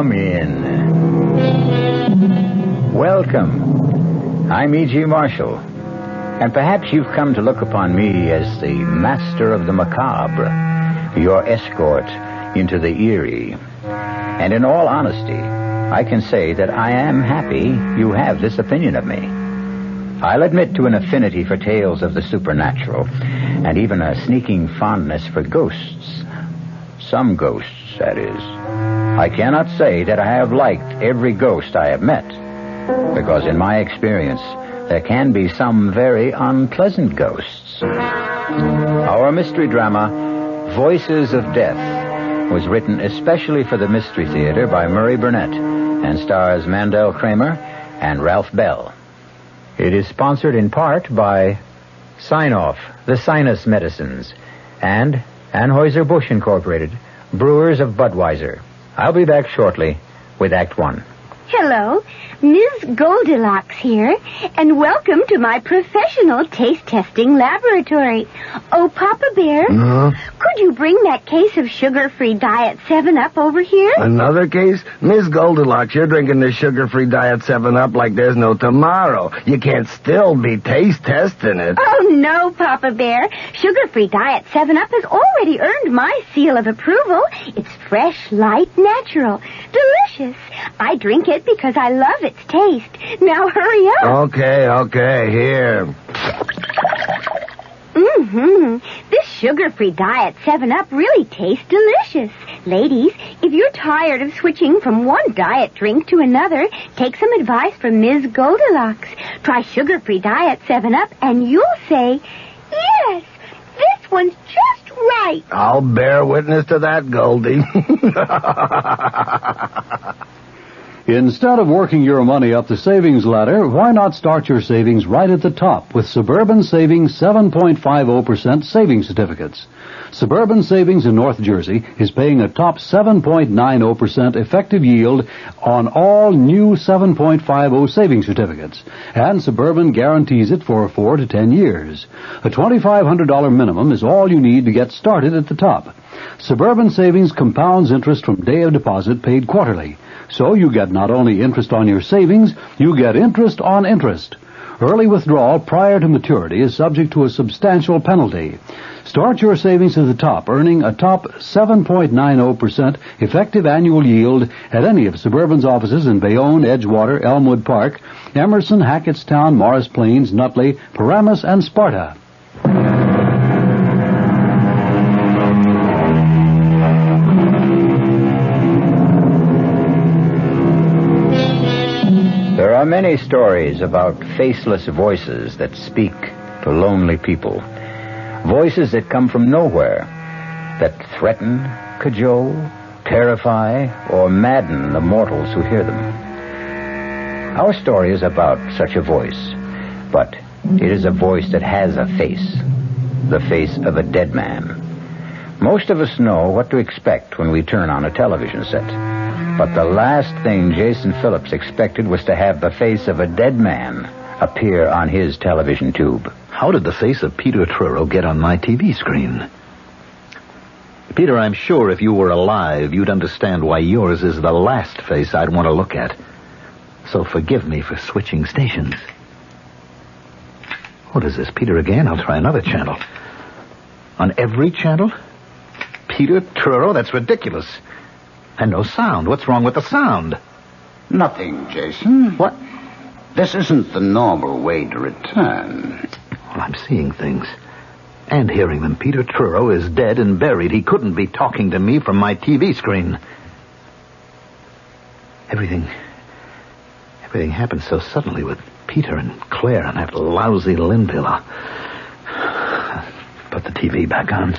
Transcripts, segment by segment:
Come in. Welcome. I'm E.G. Marshall. And perhaps you've come to look upon me as the master of the macabre, your escort into the eerie. And in all honesty, I can say that I am happy you have this opinion of me. I'll admit to an affinity for tales of the supernatural, and even a sneaking fondness for ghosts. Some ghosts, that is. I cannot say that I have liked every ghost I have met, because in my experience, there can be some very unpleasant ghosts. Our mystery drama, Voices of Death, was written especially for the Mystery Theater by Murray Burnett and stars Mandel Kramer and Ralph Bell. It is sponsored in part by Sign-Off, the Sinus Medicines, and Anheuser-Busch Incorporated, brewers of Budweiser. I'll be back shortly with Act One. Hello, Ms. Goldilocks here, and welcome to my professional taste-testing laboratory. Oh, Papa Bear, could you bring that case of sugar-free Diet 7-Up over here? Another case? Miss Goldilocks, you're drinking this sugar-free Diet 7-Up like there's no tomorrow. You can't still be taste-testing it. Oh, no, Papa Bear. Sugar-free Diet 7-Up has already earned my seal of approval. It's fresh, light, natural, delicious. I drink it because I love its taste. Now hurry up. Okay, here. This sugar-free Diet 7-Up really tastes delicious. Ladies, if you're tired of switching from one diet drink to another, take some advice from Ms. Goldilocks. Try sugar-free Diet 7-Up and you'll say, yes, this one's just right. I'll bear witness to that, Goldie. Instead of working your money up the savings ladder, why not start your savings right at the top with Suburban Savings 7.50% savings certificates? Suburban Savings in North Jersey is paying a top 7.90% effective yield on all new 7.50 savings certificates, and Suburban guarantees it for 4 to 10 years. A $2,500 minimum is all you need to get started at the top. Suburban Savings compounds interest from day of deposit paid quarterly. So you get not only interest on your savings, you get interest on interest. Early withdrawal prior to maturity is subject to a substantial penalty. Start your savings at the top, earning a top 7.90% effective annual yield at any of Suburban's offices in Bayonne, Edgewater, Elmwood Park, Emerson, Hackettstown, Morris Plains, Nutley, Paramus, and Sparta. There are many stories about faceless voices that speak to lonely people. Voices that come from nowhere, that threaten, cajole, terrify, or madden the mortals who hear them. Our story is about such a voice, but it is a voice that has a face, the face of a dead man. Most of us know what to expect when we turn on a television set. But the last thing Jason Phillips expected was to have the face of a dead man appear on his television tube. How did the face of Peter Truro get on my TV screen? Peter, I'm sure if you were alive, you'd understand why yours is the last face I'd want to look at. So forgive me for switching stations. What is this, Peter again? I'll try another channel. On every channel? Peter Truro? That's ridiculous. And no sound. What's wrong with the sound? Nothing, Jason. What? This isn't the normal way to return. Well, I'm seeing things. And hearing them. Peter Truro is dead and buried. He couldn't be talking to me from my TV screen. Everything happened so suddenly with Peter and Claire and that lousy Linville. Put the TV back on.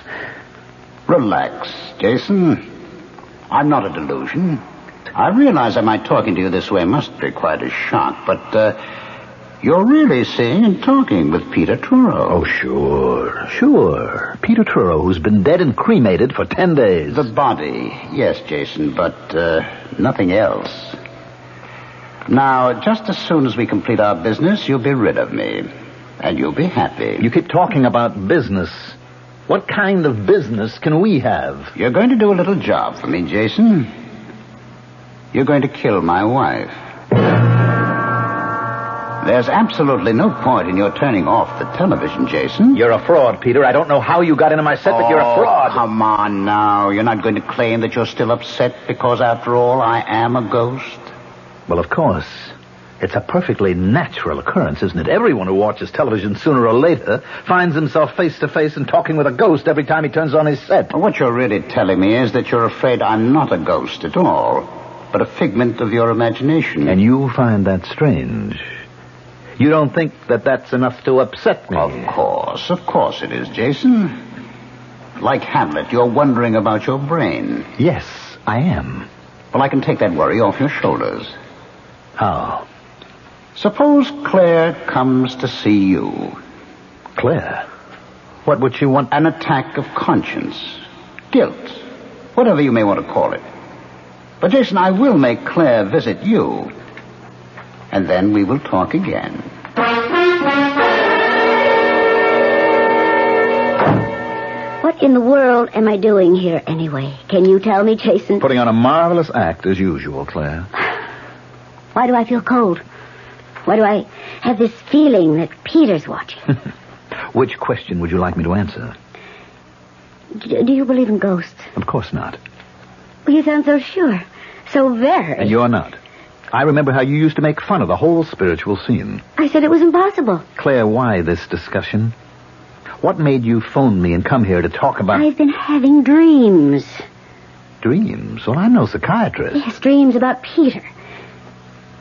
Relax, Jason. I'm not a delusion. I realize that my talking to you this way must be quite a shock, but you're really seeing and talking with Peter Truro. Oh, sure. Peter Truro, who's been dead and cremated for 10 days. The body, yes, Jason, but nothing else. Now, just as soon as we complete our business, you'll be rid of me, and you'll be happy. You keep talking about business. What kind of business can we have? You're going to do a little job for me, Jason. You're going to kill my wife. There's absolutely no point in your turning off the television, Jason. You're a fraud, Peter. I don't know how you got into my set, but you're a fraud. Come on now. You're not going to claim that you're still upset because, after all, I am a ghost? Well, of course. It's a perfectly natural occurrence, isn't it? Everyone who watches television sooner or later finds himself face to face and talking with a ghost every time he turns on his set. Well, what you're really telling me is that you're afraid I'm not a ghost at all, but a figment of your imagination. And you find that strange. You don't think that that's enough to upset me? Of course it is, Jason. Like Hamlet, you're wondering about your brain. Yes, I am. Well, I can take that worry off your shoulders. How? Suppose Claire comes to see you. Claire? What would she want? An attack of conscience. Guilt. Whatever you may want to call it. But, Jason, I will make Claire visit you. And then we will talk again. What in the world am I doing here anyway? Can you tell me, Jason? Putting on a marvelous act as usual, Claire. Why do I feel cold? Why do I have this feeling that Peter's watching? Which question would you like me to answer? Do you believe in ghosts? Of course not. Well, you sound so sure. So very. And you're not. I remember how you used to make fun of the whole spiritual scene. I said it was impossible. Claire, why this discussion? What made you phone me and come here to talk about... I've been having dreams. Dreams? Well, I'm no psychiatrist. Yes, dreams about Peter.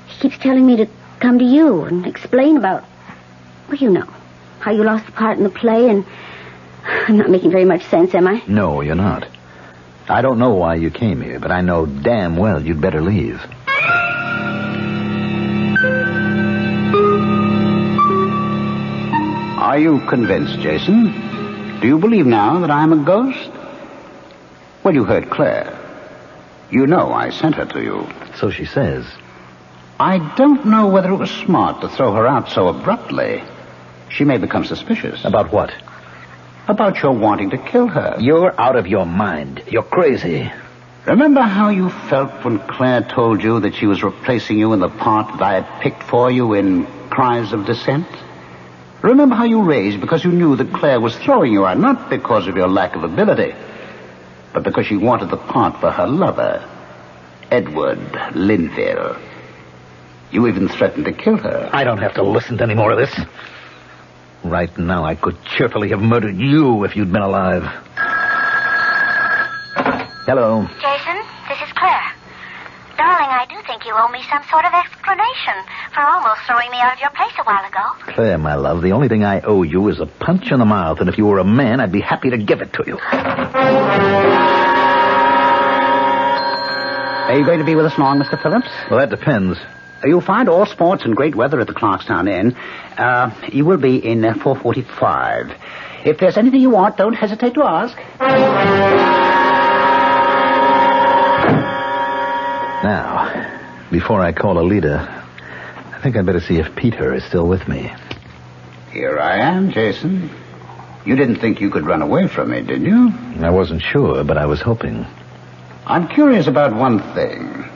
He keeps telling me to come to you and explain about... Well, you know, how you lost the part in the play, and I'm not making very much sense, am I? No, you're not. I don't know why you came here, but I know damn well you'd better leave. Are you convinced, Jason? Do you believe now that I'm a ghost? Well, you heard Claire. You know I sent her to you. So she says. I don't know whether it was smart to throw her out so abruptly. She may become suspicious. About what? About your wanting to kill her. You're out of your mind. You're crazy. Remember how you felt when Claire told you that she was replacing you in the part that I had picked for you in Cries of Dissent? Remember how you raged because you knew that Claire was throwing you out, not because of your lack of ability, but because she wanted the part for her lover, Edward Linville. You even threatened to kill her. I don't have to listen to any more of this. Right now, I could cheerfully have murdered you if you'd been alive. Hello. Jason, this is Claire. Darling, I do think you owe me some sort of explanation for almost throwing me out of your place a while ago. Claire, my love, the only thing I owe you is a punch in the mouth, and if you were a man, I'd be happy to give it to you. Are you going to be with us long, Mr. Phillips? Well, that depends. You'll find all sports and great weather at the Clarkstown Inn. You will be in 4:45. If there's anything you want, don't hesitate to ask. Now, before I call a leader, I think I'd better see if Peter is still with me. Here I am, Jason. You didn't think you could run away from me, did you? I wasn't sure, but I was hoping. I'm curious about one thing.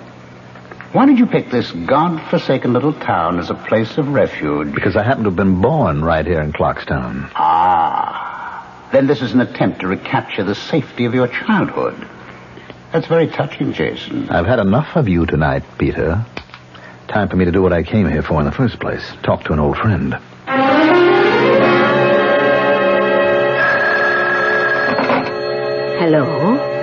Why did you pick this God-forsaken little town as a place of refuge? Because I happen to have been born right here in Clarkstown. Ah. Then this is an attempt to recapture the safety of your childhood. That's very touching, Jason. I've had enough of you tonight, Peter. Time for me to do what I came here for in the first place. Talk to an old friend. Hello?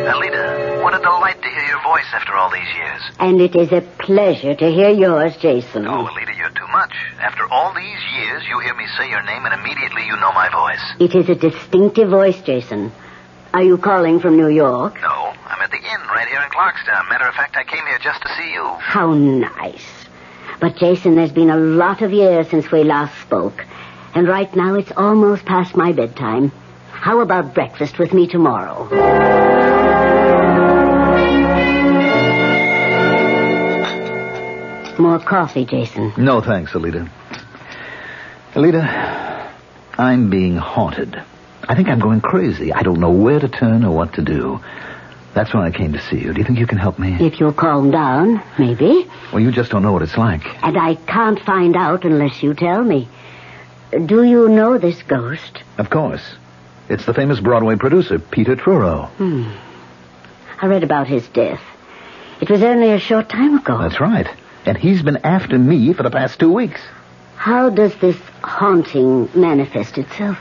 Alida, what a delight to hear your voice after all these years. And it is a pleasure to hear yours, Jason. Oh, Alida, you're too much. After all these years, you hear me say your name and immediately you know my voice. It is a distinctive voice, Jason. Are you calling from New York? No, I'm at the inn right here in Clarkstown. Matter of fact, I came here just to see you. How nice. But, Jason, there's been a lot of years since we last spoke. And right now it's almost past my bedtime. How about breakfast with me tomorrow? More coffee, Jason. No, thanks, Alida. Alida, I'm being haunted. I think I'm going crazy. I don't know where to turn or what to do. That's why I came to see you. Do you think you can help me? If you'll calm down, maybe. Well, you just don't know what it's like. And I can't find out unless you tell me. Do you know this ghost? Of course. It's the famous Broadway producer, Peter Truro. I read about his death. It was only a short time ago. That's right. And he's been after me for the past 2 weeks. How does this haunting manifest itself?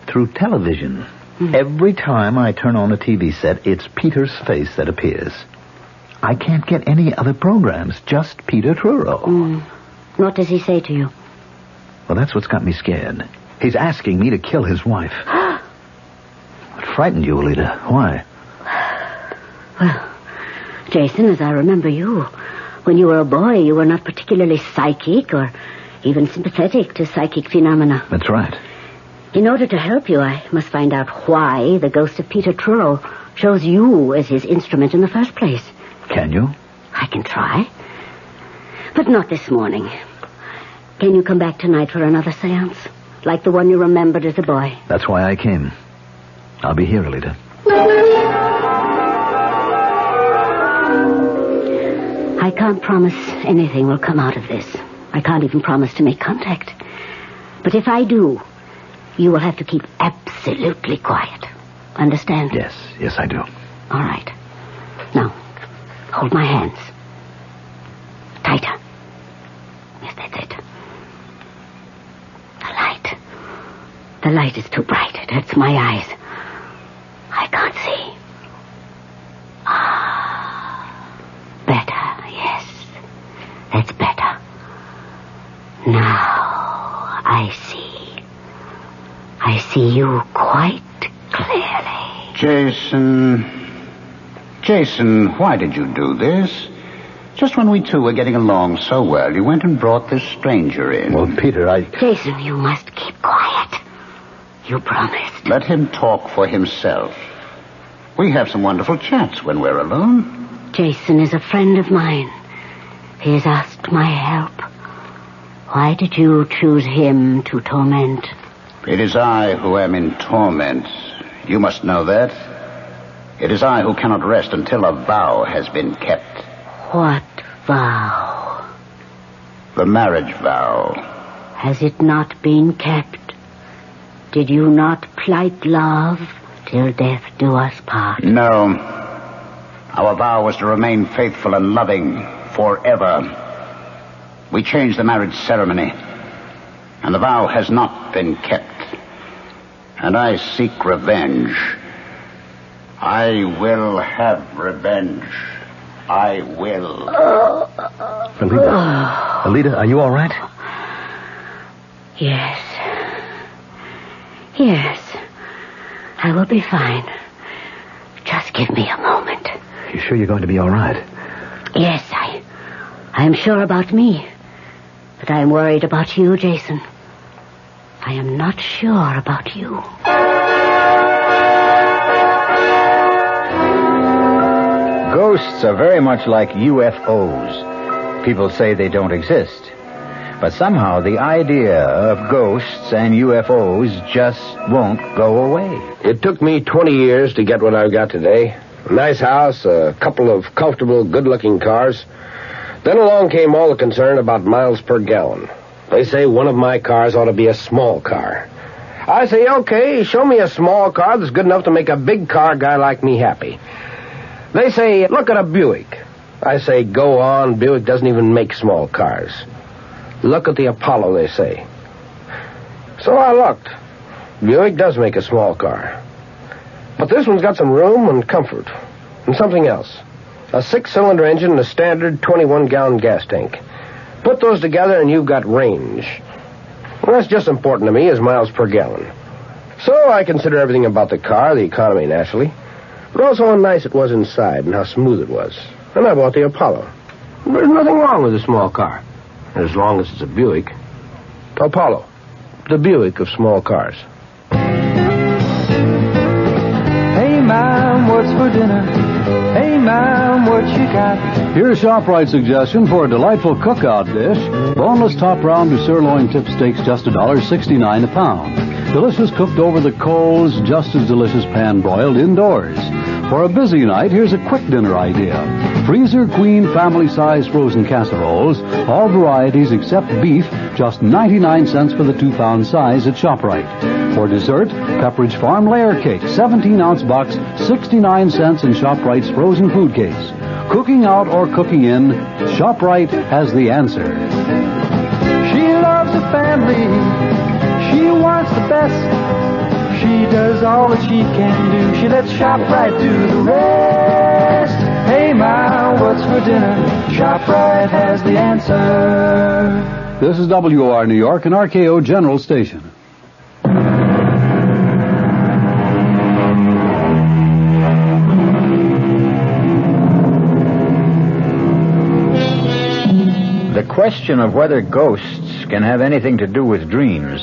Through television. Every time I turn on a TV set, it's Peter's face that appears. I can't get any other programs, just Peter Truro. What does he say to you? Well, that's what's got me scared. He's asking me to kill his wife. What frightened you, Alita? Why? Well, Jason, as I remember you, when you were a boy, you were not particularly psychic or even sympathetic to psychic phenomena. That's right. In order to help you, I must find out why the ghost of Peter Truro chose you as his instrument in the first place. Can you? I can try. But not this morning. Can you come back tonight for another seance? Like the one you remembered as a boy? That's why I came. I'll be here, Alita. I can't promise anything will come out of this. I can't even promise to make contact. But if I do, you will have to keep absolutely quiet. Understand? Yes, I do. All right. Now, hold my hands. Tighter. Yes, that's it. The light is too bright. It hurts my eyes. I can't see. Better, yes. That's better. Now, I see. I see you quite clearly. Jason, why did you do this? Just when we two were getting along so well, you went and brought this stranger in. Well, Peter, Jason, you must keep quiet. You promised. Let him talk for himself. We have some wonderful chats when we're alone. Jason is a friend of mine. He has asked my help. Why did you choose him to torment? It is I who am in torment. You must know that. It is I who cannot rest until a vow has been kept. What vow? The marriage vow. Has it not been kept? Did you not plight love till death do us part? No. Our vow was to remain faithful and loving forever. We changed the marriage ceremony, and the vow has not been kept. And I seek revenge. I will have revenge. I will. Alita, are you all right? Yes. Yes. I will be fine. Just give me a moment. You sure you're going to be all right? Yes, I am sure about me. But I am worried about you, Jason. I am not sure about you. Ghosts are very much like UFOs. People say they don't exist. But somehow the idea of ghosts and UFOs just won't go away. It took me 20 years to get what I've got today. A nice house, a couple of comfortable, good-looking cars. Then along came all the concern about miles per gallon. They say one of my cars ought to be a small car. I say, okay, show me a small car that's good enough to make a big car guy like me happy. They say, look at a Buick. I say, go on, Buick doesn't even make small cars. Look at the Apollo, they say. So I looked. Buick does make a small car. But this one's got some room and comfort. And something else. A 6-cylinder engine and a standard 21-gallon gas tank. Put those together and you've got range. Well, that's just important to me as miles per gallon. So I consider everything about the car, the economy naturally, but also how nice it was inside and how smooth it was. And I bought the Apollo. There's nothing wrong with a small car, as long as it's a Buick. Apollo, the Buick of small cars. Hey, Mom, what's for dinner? Hey, Mom, what you got? Here's ShopRite's suggestion for a delightful cookout dish. Boneless top round to sirloin tip steaks, just $1.69 a pound. Delicious cooked over the coals, just as delicious pan-broiled indoors. For a busy night, here's a quick dinner idea. Freezer Queen family-size frozen casseroles, all varieties except beef, just 99 cents for the 2-pound size at ShopRite. For dessert, Pepperidge Farm Layer Cake, 17-ounce box, 69 cents in ShopRite's frozen food case. Cooking out or cooking in, ShopRite has the answer. She loves the family. She wants the best. She does all that she can do. She lets ShopRite do the rest. Hey, Ma, what's for dinner? ShopRite has the answer. This is WOR New York and RKO General Station. The question of whether ghosts can have anything to do with dreams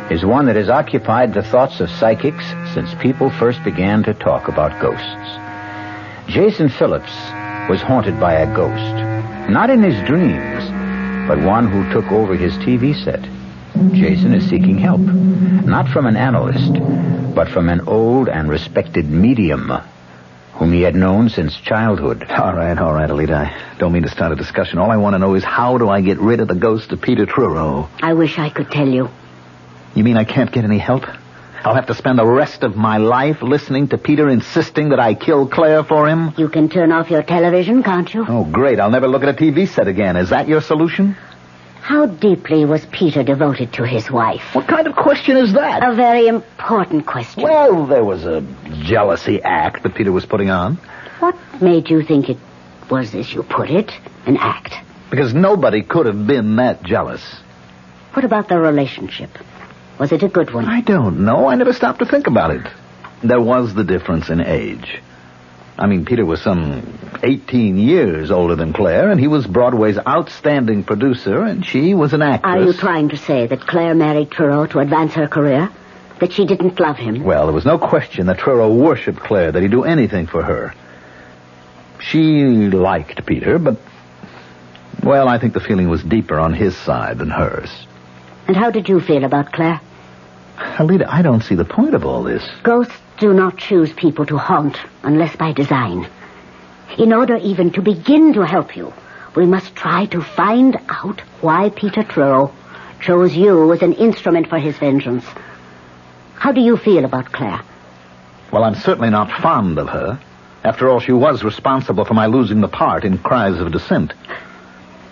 is one that has occupied the thoughts of psychics since people first began to talk about ghosts. Jason Phillips was haunted by a ghost, not in his dreams, but one who took over his TV set. Jason is seeking help, not from an analyst, but from an old and respected medium whom he had known since childhood. All right, Alita. I don't mean to start a discussion. All I want to know is how do I get rid of the ghost of Peter Truro? I wish I could tell you. You mean I can't get any help? I'll have to spend the rest of my life listening to Peter insisting that I kill Claire for him? You can turn off your television, can't you? Oh, great. I'll never look at a TV set again. Is that your solution? How deeply was Peter devoted to his wife? What kind of question is that? A very important question. Well, there was a jealousy act that Peter was putting on. What made you think it was, as you put it, an act? Because nobody could have been that jealous. What about the relationship? Was it a good one? I don't know. I never stopped to think about it. There was the difference in age. I mean, Peter was some 18 years older than Claire, and he was Broadway's outstanding producer, and she was an actress. Are you trying to say that Claire married Truro to advance her career? That she didn't love him? Well, there was no question that Truro worshipped Claire, that he'd do anything for her. She liked Peter, but, well, I think the feeling was deeper on his side than hers. And how did you feel about Claire? Alita, I don't see the point of all this. Ghosts do not choose people to haunt unless by design. In order even to begin to help you, we must try to find out why Peter Truro chose you as an instrument for his vengeance. How do you feel about Claire? Well, I'm certainly not fond of her. After all, she was responsible for my losing the part in Cries of Dissent.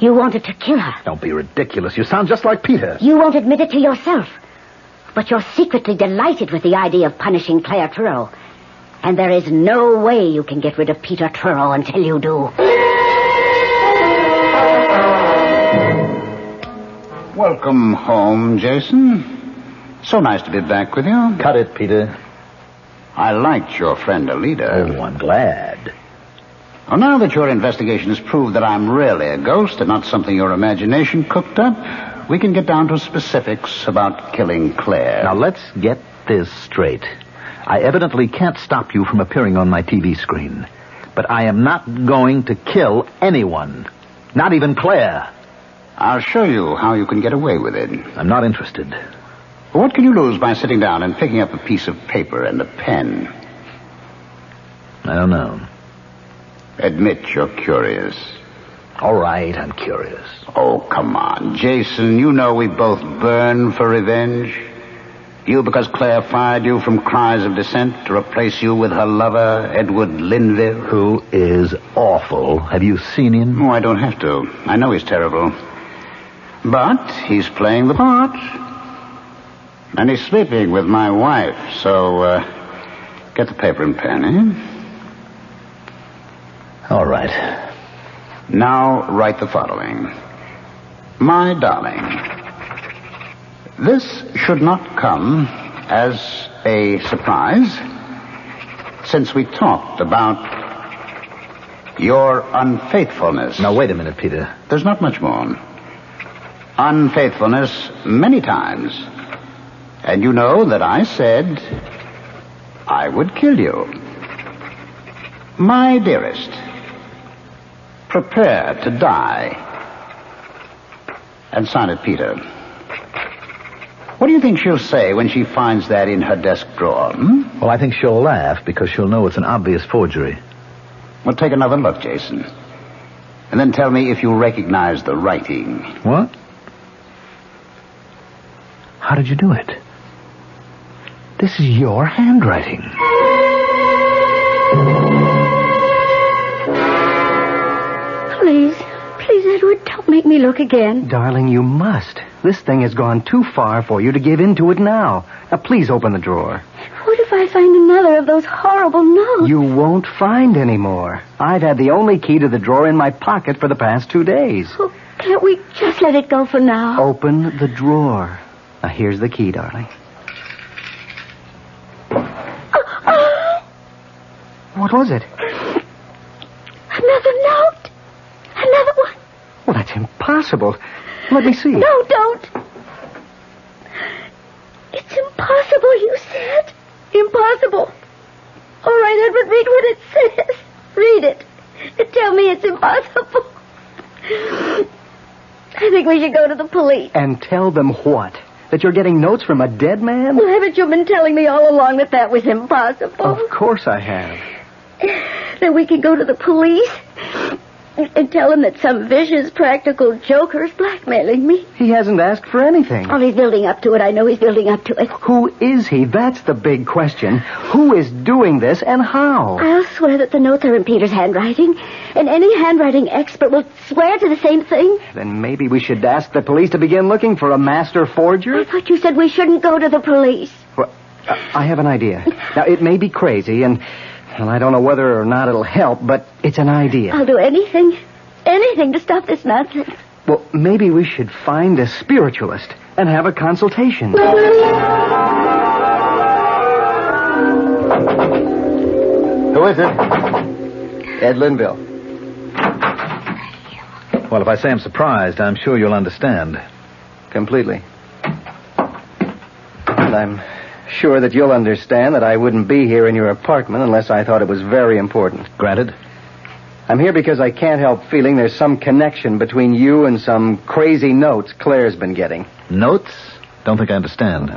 You wanted to kill her. Don't be ridiculous. You sound just like Peter. You won't admit it to yourself. But you're secretly delighted with the idea of punishing Claire Truro. And there is no way you can get rid of Peter Truro until you do. Welcome home, Jason. So nice to be back with you. Cut it, Peter. I liked your friend Alita. Oh, I'm glad. Well, now that your investigation has proved that I'm really a ghost and not something your imagination cooked up, we can get down to specifics about killing Claire. Now, let's get this straight. I evidently can't stop you from appearing on my TV screen. But I am not going to kill anyone. Not even Claire. I'll show you how you can get away with it. I'm not interested. What can you lose by sitting down and picking up a piece of paper and a pen? I don't know. Admit you're curious. All right, I'm curious. Oh, come on, Jason. You know we both burn for revenge. You because Claire fired you from Cries of Dissent to replace you with her lover, Edward Linville. Who is awful. Have you seen him? Oh, I don't have to. I know he's terrible. But he's playing the part. And he's sleeping with my wife, so, get the paper and pen, eh? All right. Now write the following. My darling, this should not come as a surprise, since we talked about your unfaithfulness. Now, wait a minute, Peter. There's not much more. Unfaithfulness many times. And you know that I said I would kill you. My dearest, prepare to die. And sign it, Peter. What do you think she'll say when she finds that in her desk drawer? Well, I think she'll laugh because she'll know it's an obvious forgery. Well, take another look, Jason. And then tell me if you recognize the writing. What? How did you do it? This is your handwriting. Please, Edward, don't make me look again. Darling, you must. This thing has gone too far for you to give in to it now. Now, please open the drawer. What if I find another of those horrible notes? You won't find any more. I've had the only key to the drawer in my pocket for the past 2 days. Oh, can't we just let it go for now? Open the drawer. Now, here's the key, darling. What was it? Another note. Another one. Well, that's impossible. Let me see. No, don't. It's impossible, you said. Impossible. All right, Edward, read what it says. Read it. And tell me it's impossible. I think we should go to the police. And tell them what? That you're getting notes from a dead man? Well, haven't you been telling me all along that was impossible? Of course I have. Then we can go to the police and tell them that some vicious practical joker's blackmailing me. He hasn't asked for anything. Oh, he's building up to it. I know he's building up to it. Who is he? That's the big question. Who is doing this and how? I'll swear that the notes are in Peter's handwriting, and any handwriting expert will swear to the same thing. Then maybe we should ask the police to begin looking for a master forger? I thought you said we shouldn't go to the police. Well, I have an idea. Now, it may be crazy, and I don't know whether or not it'll help, but it's an idea. I'll do anything to stop this nonsense. Well, maybe we should find a spiritualist and have a consultation. Who is it? Ed Linville. Well, if I say I'm surprised, I'm sure you'll understand. Completely. And I'm sure that you'll understand that I wouldn't be here in your apartment unless I thought it was very important. Granted. I'm here because I can't help feeling there's some connection between you and some crazy notes Claire's been getting. Notes? Don't think I understand.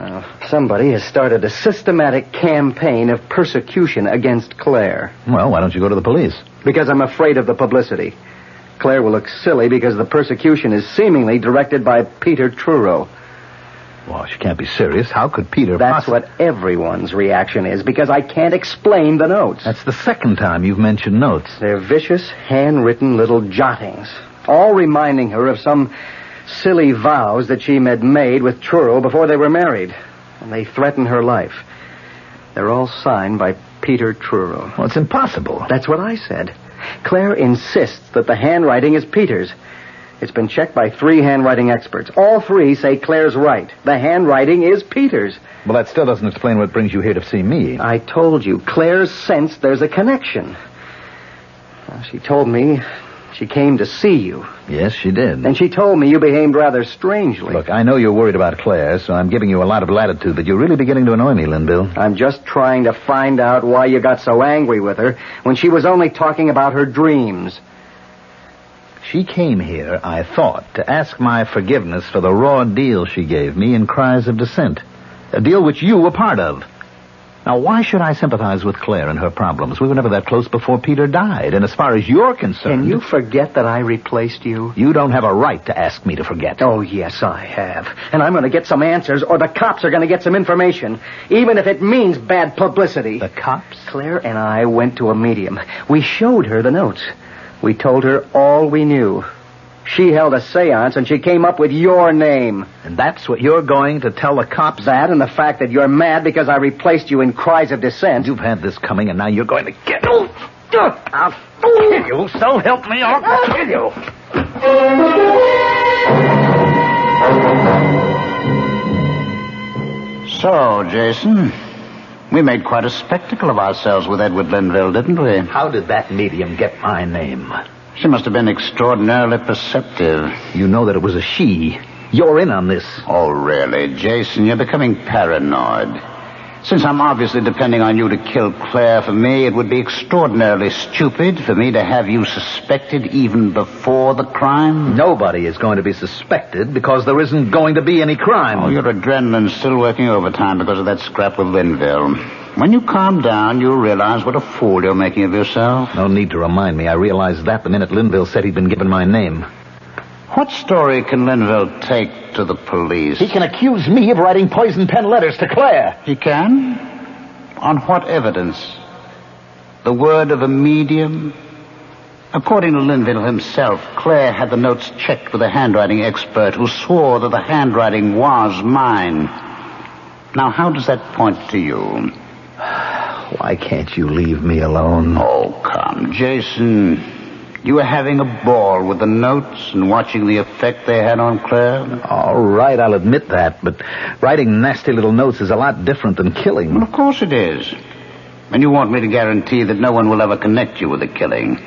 Somebody has started a systematic campaign of persecution against Claire. Well, why don't you go to the police? Because I'm afraid of the publicity. Claire will look silly because the persecution is seemingly directed by Peter Truro. Well, she can't be serious. How could Peter That's what everyone's reaction is, because I can't explain the notes. That's the second time you've mentioned notes. They're vicious, handwritten little jottings, all reminding her of some silly vows that she had made with Truro before they were married. And they threaten her life. They're all signed by Peter Truro. Well, it's impossible. That's what I said. Claire insists that the handwriting is Peter's. It's been checked by 3 handwriting experts. All 3 say Claire's right. The handwriting is Peter's. Well, that still doesn't explain what brings you here to see me. I told you, Claire's sensed there's a connection. Well, she told me she came to see you. Yes, she did. And she told me you behaved rather strangely. Look, I know you're worried about Claire, so I'm giving you a lot of latitude, but you're really beginning to annoy me, Linville. I'm just trying to find out why you got so angry with her when she was only talking about her dreams. She came here, I thought, to ask my forgiveness for the raw deal she gave me in Cries of Dissent. A deal which you were part of. Now, why should I sympathize with Claire and her problems? We were never that close before Peter died, and as far as you're concerned... Can you forget that I replaced you? You don't have a right to ask me to forget. Oh, yes, I have. And I'm going to get some answers, or the cops are going to get some information, even if it means bad publicity. The cops? Claire and I went to a medium. We showed her the notes. We told her all we knew. She held a seance, and she came up with your name. And that's what you're going to tell the cops? That and the fact that you're mad because I replaced you in Cries of Dissent. You've had this coming, and now you're going to get... I'll kill you. So help me, I'll kill you. So, Jason, we made quite a spectacle of ourselves with Edward Linville, didn't we? How did that medium get my name? She must have been extraordinarily perceptive. You know that it was a she. You're in on this. Oh, really, Jason? You're becoming paranoid. Since I'm obviously depending on you to kill Claire for me, it would be extraordinarily stupid for me to have you suspected even before the crime. Nobody is going to be suspected because there isn't going to be any crime. Oh, your adrenaline's still working overtime because of that scrap with Linville. When you calm down, you'll realize what a fool you're making of yourself. No need to remind me. I realized that the minute Linville said he'd been given my name. What story can Linville take to the police? He can accuse me of writing poison pen letters to Claire. He can? On what evidence? The word of a medium? According to Linville himself, Claire had the notes checked with a handwriting expert who swore that the handwriting was mine. Now, how does that point to you? Why can't you leave me alone? Oh, come, Jason. You were having a ball with the notes and watching the effect they had on Claire? All right, I'll admit that, but writing nasty little notes is a lot different than killing. Well, of course it is. And you want me to guarantee that no one will ever connect you with the killing.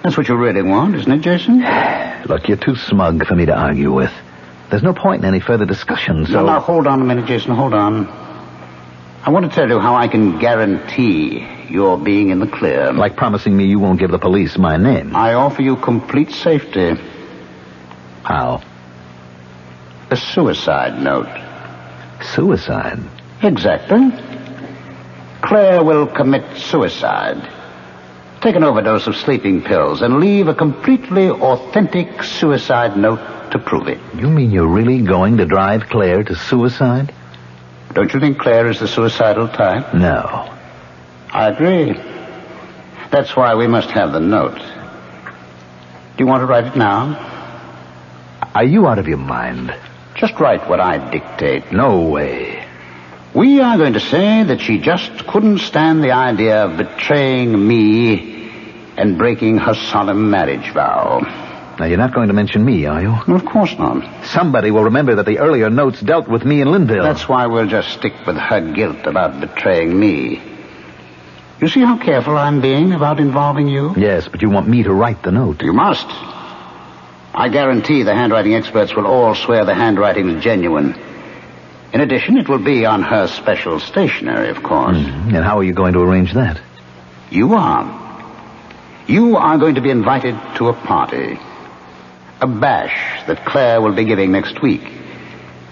That's what you really want, isn't it, Jason? Look, you're too smug for me to argue with. There's no point in any further discussion, so... Now, hold on a minute, Jason, hold on. I want to tell you how I can guarantee you're being in the clear. Like promising me you won't give the police my name. I offer you complete safety. How? A suicide note. Suicide? Exactly. Claire will commit suicide. Take an overdose of sleeping pills and leave a completely authentic suicide note to prove it. You mean you're really going to drive Claire to suicide? Don't you think Claire is the suicidal type? No. I agree. That's why we must have the note. Do you want to write it now? Are you out of your mind? Just write what I dictate. No way. We are going to say that she just couldn't stand the idea of betraying me and breaking her solemn marriage vow. Now, you're not going to mention me, are you? Of course not. Somebody will remember that the earlier notes dealt with me and Linville. That's why we'll just stick with her guilt about betraying me. You see how careful I'm being about involving you? Yes, but you want me to write the note. You must. I guarantee the handwriting experts will all swear the handwriting is genuine. In addition, it will be on her special stationery, of course. And how are you going to arrange that? You are. You are going to be invited to a party. A bash that Claire will be giving next week.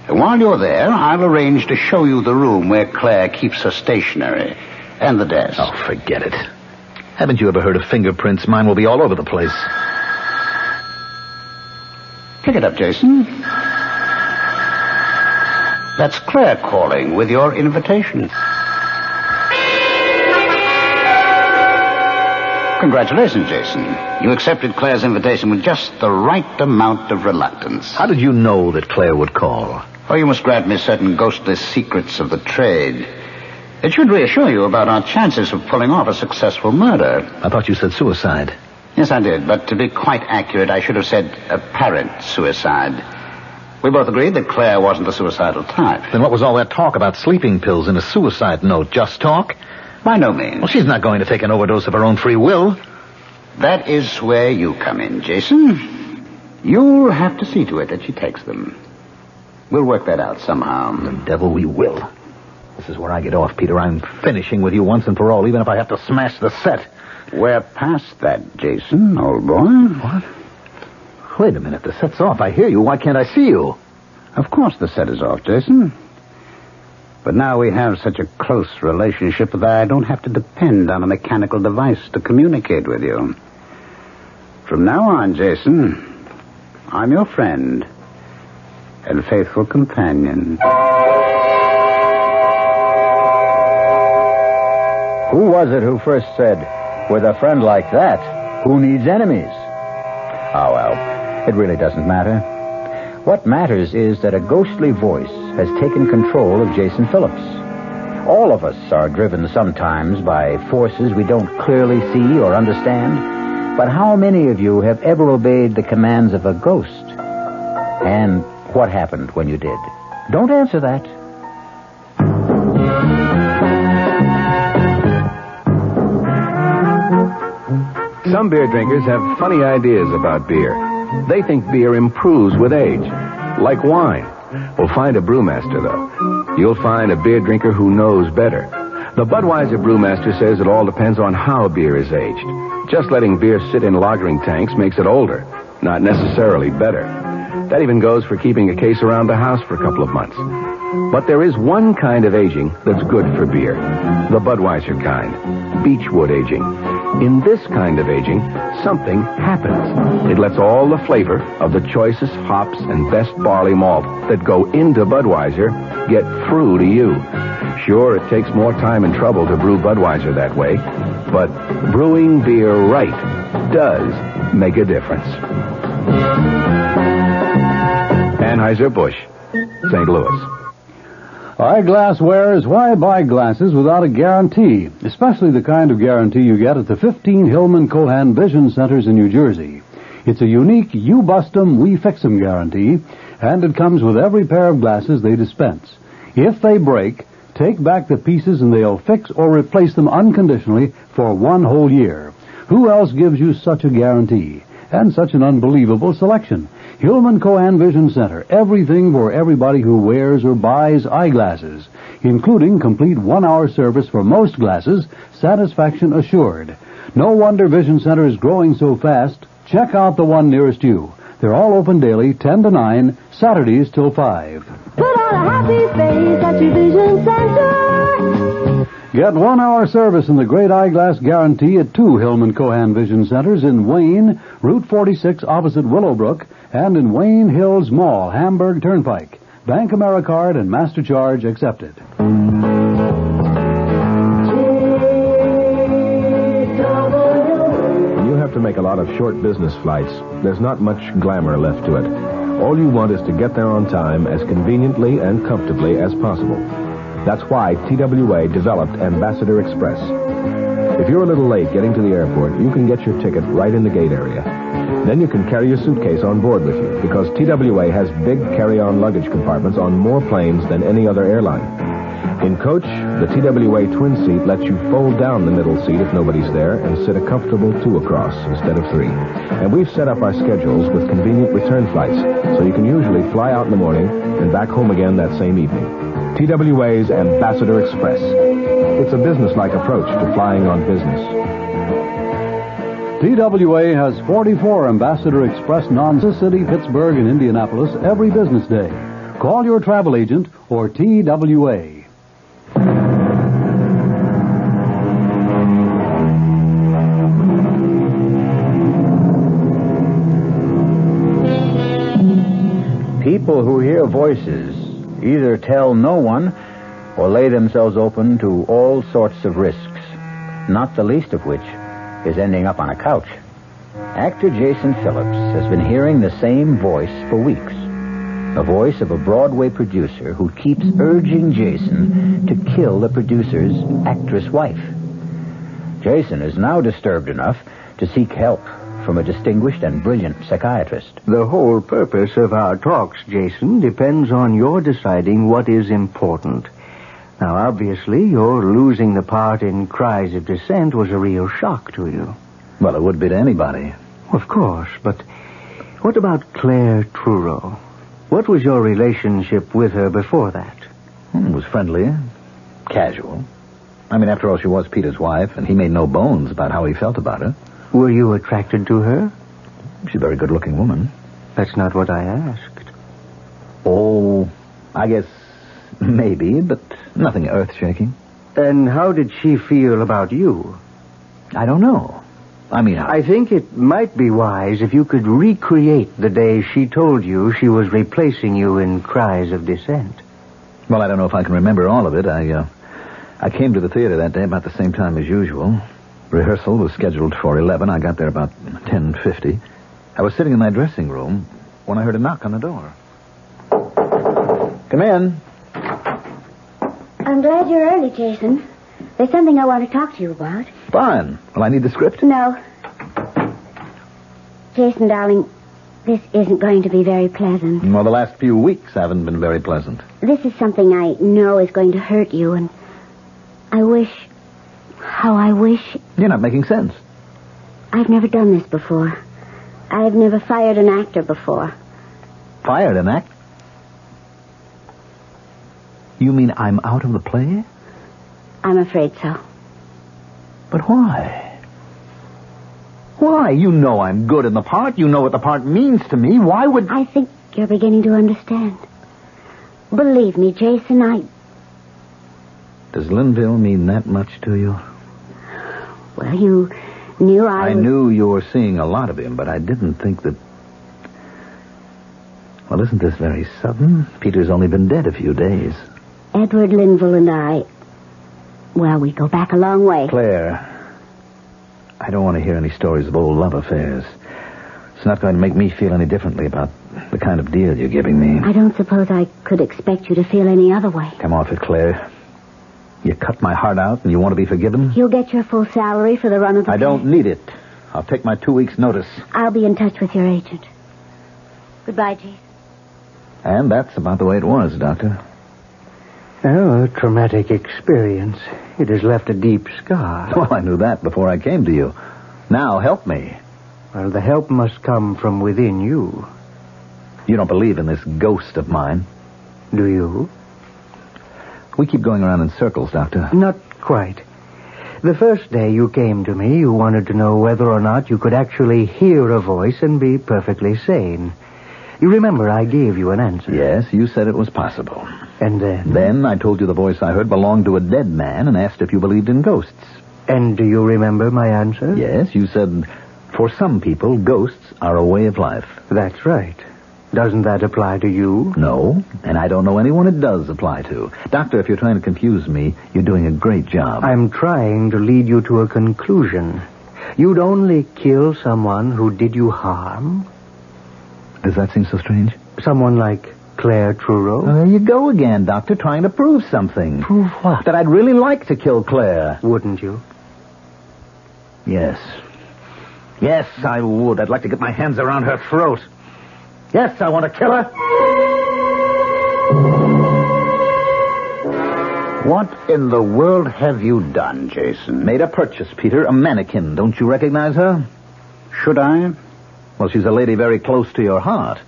And while you're there, I'll arrange to show you the room where Claire keeps her stationery and the desk. Oh, forget it. Haven't you ever heard of fingerprints? Mine will be all over the place. Pick it up, Jason. That's Claire calling with your invitation. Congratulations, Jason. You accepted Claire's invitation with just the right amount of reluctance. How did you know that Claire would call? Oh, you must grant me certain ghostly secrets of the trade. It should reassure you about our chances of pulling off a successful murder. I thought you said suicide. Yes, I did, but to be quite accurate, I should have said apparent suicide. We both agreed that Claire wasn't the suicidal type. Then what was all that talk about sleeping pills and a suicide note? Just talk? By no means. Well, she's not going to take an overdose of her own free will. That is where you come in, Jason. You'll have to see to it that she takes them. We'll work that out somehow. The devil we will. This is where I get off, Peter. I'm finishing with you once and for all, even if I have to smash the set. We're past that, Jason, old boy. What? Wait a minute. The set's off. I hear you. Why can't I see you? Of course the set is off, Jason. But now we have such a close relationship that I don't have to depend on a mechanical device to communicate with you. From now on, Jason, I'm your friend and faithful companion. Who was it who first said, with a friend like that, who needs enemies? Oh, well, it really doesn't matter. What matters is that a ghostly voice has taken control of Jason Phillips. All of us are driven sometimes by forces we don't clearly see or understand. But how many of you have ever obeyed the commands of a ghost? And what happened when you did? Don't answer that. Some beer drinkers have funny ideas about beer. They think beer improves with age, like wine. We'll find a brewmaster, though. you'll find a beer drinker who knows better. The Budweiser brewmaster says it all depends on how beer is aged. Just letting beer sit in lagering tanks makes it older, not necessarily better. That even goes for keeping a case around the house for a couple of months. But there is one kind of aging that's good for beer. The Budweiser kind. Beechwood aging. In this kind of aging, something happens. It lets all the flavor of the choicest hops and best barley malt that go into Budweiser get through to you. Sure, it takes more time and trouble to brew Budweiser that way, but brewing beer right does make a difference. Anheuser-Busch, St. Louis. Eyeglass wearers, why buy glasses without a guarantee? Especially the kind of guarantee you get at the 15 Hillman Cohan Vision Centers in New Jersey. It's a unique you bust 'em, we fix 'em guarantee, and it comes with every pair of glasses they dispense. If they break, take back the pieces and they'll fix or replace them unconditionally for 1 whole year. Who else gives you such a guarantee? And such an unbelievable selection. Hillman Cohan Vision Center. Everything for everybody who wears or buys eyeglasses, including complete 1-hour service for most glasses, satisfaction assured. No wonder Vision Center is growing so fast. Check out the one nearest you. They're all open daily, 10 to 9, Saturdays till 5. Put on a happy face at your Vision Center. Get 1-hour service in the Great Eyeglass Guarantee at 2 Hillman Cohan Vision Centers in Wayne, Route 46 opposite Willowbrook, and in Wayne Hills Mall, Hamburg Turnpike. Bank AmeriCard and MasterCharge accepted. When you have to make a lot of short business flights, there's not much glamour left to it. All you want is to get there on time as conveniently and comfortably as possible. That's why TWA developed Ambassador Express. If you're a little late getting to the airport, you can get your ticket right in the gate area. Then you can carry your suitcase on board with you, because TWA has big carry-on luggage compartments on more planes than any other airline. In coach, the TWA twin seat lets you fold down the middle seat if nobody's there and sit a comfortable 2 across instead of 3. And we've set up our schedules with convenient return flights, so you can usually fly out in the morning and back home again that same evening. TWA's Ambassador Express. It's a business-like approach to flying on business. TWA has 44 Ambassador Express non-city, Pittsburgh, and Indianapolis every business day. Call your travel agent or TWA. People who hear voices either tell no one or lay themselves open to all sorts of risks, not the least of which is ending up on a couch. Actor Jason Phillips has been hearing the same voice for weeks. A voice of a Broadway producer who keeps urging Jason to kill the producer's actress wife. Jason is now disturbed enough to seek help from a distinguished and brilliant psychiatrist. The whole purpose of our talks, Jason, depends on your deciding what is important. Now, obviously, your losing the part in Cries of Dissent was a real shock to you. Well, it would be to anybody. Of course, but what about Claire Truro? What was your relationship with her before that? It was friendly, casual. I mean, after all, she was Peter's wife, and he made no bones about how he felt about her. Were you attracted to her? She's a very good-looking woman. That's not what I asked. Oh, I guess maybe, but nothing earth-shaking. And how did she feel about you? I don't know. I think it might be wise if you could recreate the day she told you she was replacing you in Cries of Dissent. Well, I don't know if I can remember all of it. I came to the theater that day about the same time as usual. Rehearsal was scheduled for 11. I got there about 10:50. I was sitting in my dressing room when I heard a knock on the door. Come in. I'm glad you're early, Jason. There's something I want to talk to you about. Fine. Well, I need the script. No. Jason, darling, this isn't going to be very pleasant. Well, the last few weeks haven't been very pleasant. This is something I know is going to hurt you, and I wish... You're not making sense. I've never done this before. I've never fired an actor before. Fired an actor? You mean I'm out of the play? I'm afraid so. But why? Why? You know I'm good in the part. You know what the part means to me. Why would... I think you're beginning to understand. Believe me, Jason, Does Linville mean that much to you? Well, you knew I knew you were seeing a lot of him, but I didn't think that... Well, isn't this very sudden? Peter's only been dead a few days. Edward Linville and I... Well, we go back a long way. Claire, I don't want to hear any stories of old love affairs. It's not going to make me feel any differently about the kind of deal you're giving me. I don't suppose I could expect you to feel any other way. Come off it, Claire. You cut my heart out and you want to be forgiven? You'll get your full salary for the run of the I don't need it. I'll take my 2 weeks' notice. I'll be in touch with your agent. Goodbye, Jason. And that's about the way it was, Doctor. Oh, a traumatic experience. It has left a deep scar. Well, I knew that before I came to you. Now, help me. Well, the help must come from within you. You don't believe in this ghost of mine. Do you? We keep going around in circles, Doctor. Not quite. The first day you came to me, you wanted to know whether or not you could actually hear a voice and be perfectly sane. You remember I gave you an answer. Yes, you said it was possible. And then? Then I told you the voice I heard belonged to a dead man and asked if you believed in ghosts. And do you remember my answer? Yes, you said, for some people, ghosts are a way of life. That's right. Doesn't that apply to you? No, and I don't know anyone it does apply to. Doctor, if you're trying to confuse me, you're doing a great job. I'm trying to lead you to a conclusion. You'd only kill someone who did you harm? Does that seem so strange? Someone like Claire Truro? There you go again, Doctor, trying to prove something. Prove what? That I'd really like to kill Claire. Wouldn't you? Yes. Yes, I would. I'd like to get my hands around her throat. Yes, I want to kill her. What in the world have you done, Jason? Made a purchase, Peter. A mannequin. Don't you recognize her? Should I? Well, she's a lady very close to your heart.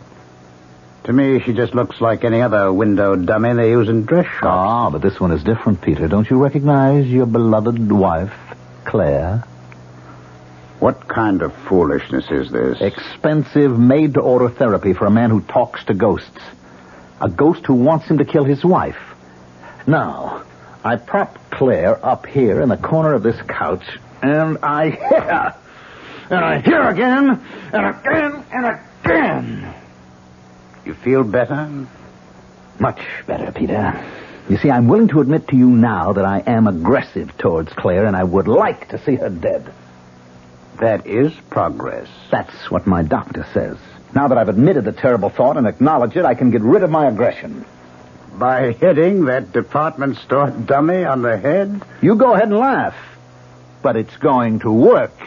To me, she just looks like any other window dummy they use in dress shops. Ah, but this one is different, Peter. Don't you recognize your beloved wife, Claire? What kind of foolishness is this? Expensive, made-to-order therapy for a man who talks to ghosts. A ghost who wants him to kill his wife. Now, I prop Claire up here in the corner of this couch, and I hit her. And I hit her again, and again, and again. You feel better? Much better, Peter. You see, I'm willing to admit to you now that I am aggressive towards Claire, and I would like to see her dead. That is progress. That's what my doctor says. Now that I've admitted the terrible thought and acknowledged it, I can get rid of my aggression. By hitting that department store dummy on the head? You go ahead and laugh. But it's going to work.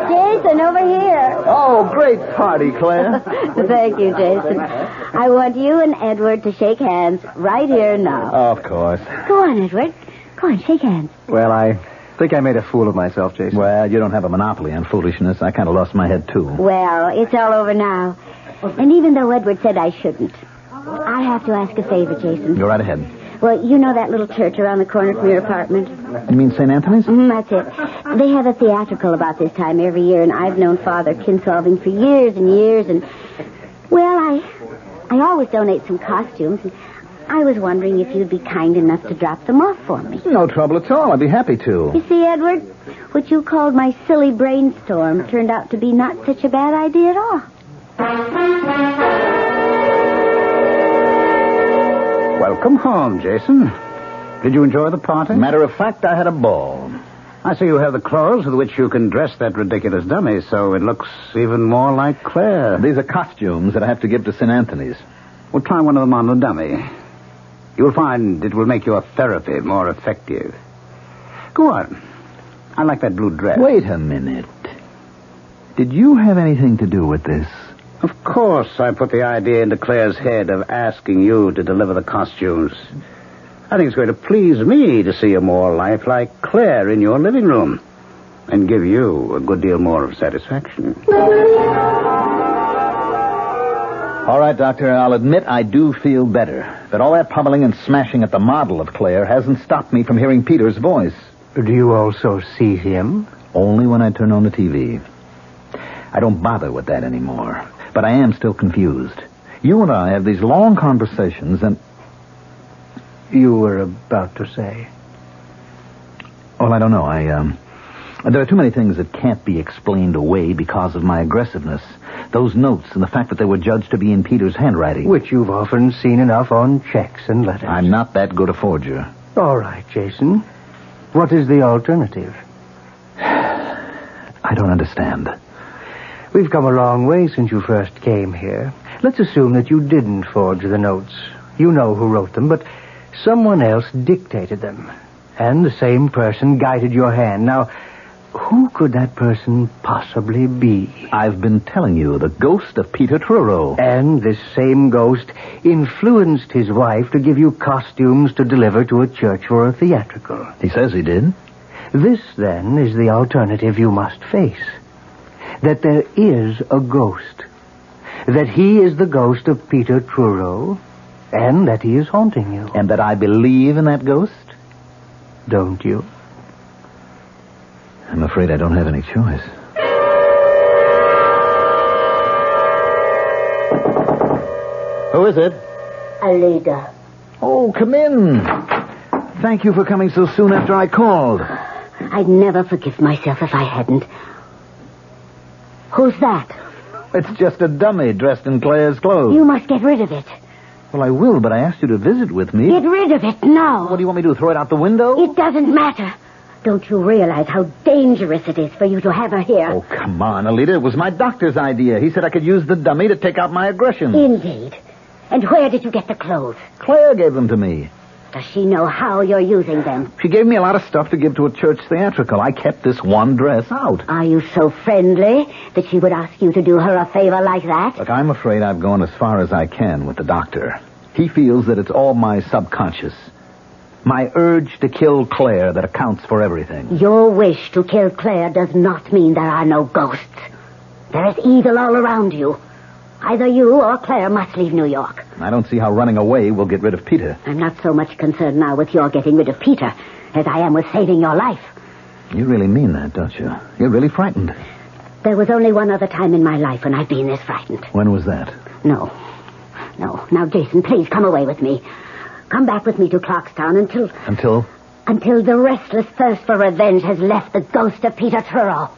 Jason, over here. Oh, great party, Claire. Thank you, Jason. I want you and Edward to shake hands right here now. Of course. Go on, Edward. Go on, shake hands. Well, I think I made a fool of myself, Jason. Well, you don't have a monopoly on foolishness. I kind of lost my head, too. Well, it's all over now. And even though Edward said I shouldn't, I have to ask a favor, Jason. Go right ahead. Well, you know that little church around the corner from your apartment? You mean St. Anthony's? That's it. They have a theatrical about this time every year, and I've known Father Kinsolving for years and years, and... Well, I always donate some costumes, and I was wondering if you'd be kind enough to drop them off for me. No trouble at all. I'd be happy to. You see, Edward, what you called my silly brainstorm turned out to be not such a bad idea at all. Welcome home, Jason. Did you enjoy the party? Matter of fact, I had a ball. I see you have the clothes with which you can dress that ridiculous dummy, so it looks even more like Claire. These are costumes that I have to give to St. Anthony's. Well, try one of them on the dummy. You'll find it will make your therapy more effective. Go on. I like that blue dress. Wait a minute. Did you have anything to do with this? Of course, I put the idea into Claire's head of asking you to deliver the costumes. I think it's going to please me to see a more lifelike Claire in your living room and give you a good deal more of satisfaction. All right, Doctor, I'll admit I do feel better. But all that pummeling and smashing at the model of Claire hasn't stopped me from hearing Peter's voice. Do you also see him? Only when I turn on the TV. I don't bother with that anymore. But I am still confused. You and I have these long conversations and... You were about to say? Well, I don't know. There are too many things that can't be explained away because of my aggressiveness. Those notes and the fact that they were judged to be in Peter's handwriting. Which you've often seen enough on checks and letters. I'm not that good a forger. All right, Jason. What is the alternative? I don't understand. We've come a long way since you first came here. Let's assume that you didn't forge the notes. You know who wrote them, but someone else dictated them. And the same person guided your hand. Now, who could that person possibly be? I've been telling you, the ghost of Peter Truro. And this same ghost influenced his wife to give you costumes to deliver to a church for a theatrical. He says he did. This, then, is the alternative you must face. That there is a ghost. That he is the ghost of Peter Truro, and that he is haunting you. And that I believe in that ghost? Don't you? I'm afraid I don't have any choice. Who is it? Alida. Oh, come in. Thank you for coming so soon after I called. I'd never forgive myself if I hadn't. Who's that? It's just a dummy dressed in Claire's clothes. You must get rid of it. Well, I will, but I asked you to visit with me. Get rid of it now. What do you want me to do, throw it out the window? It doesn't matter. Don't you realize how dangerous it is for you to have her here? Oh, come on, Alida. It was my doctor's idea. He said I could use the dummy to take out my aggression. Indeed. And where did you get the clothes? Claire gave them to me. Does she know how you're using them? She gave me a lot of stuff to give to a church theatrical. I kept this one dress out. Are you so friendly that she would ask you to do her a favor like that? Look, I'm afraid I've gone as far as I can with the doctor. He feels that it's all my subconscious. My urge to kill Claire that accounts for everything. Your wish to kill Claire does not mean there are no ghosts. There is evil all around you. Either you or Claire must leave New York. I don't see how running away will get rid of Peter. I'm not so much concerned now with your getting rid of Peter as I am with saving your life. You really mean that, don't you? You're really frightened. There was only one other time in my life when I've been this frightened. When was that? No. Now, Jason, please come away with me. Come back with me to Clarkstown until... Until? Until the restless thirst for revenge has left the ghost of Peter Truro.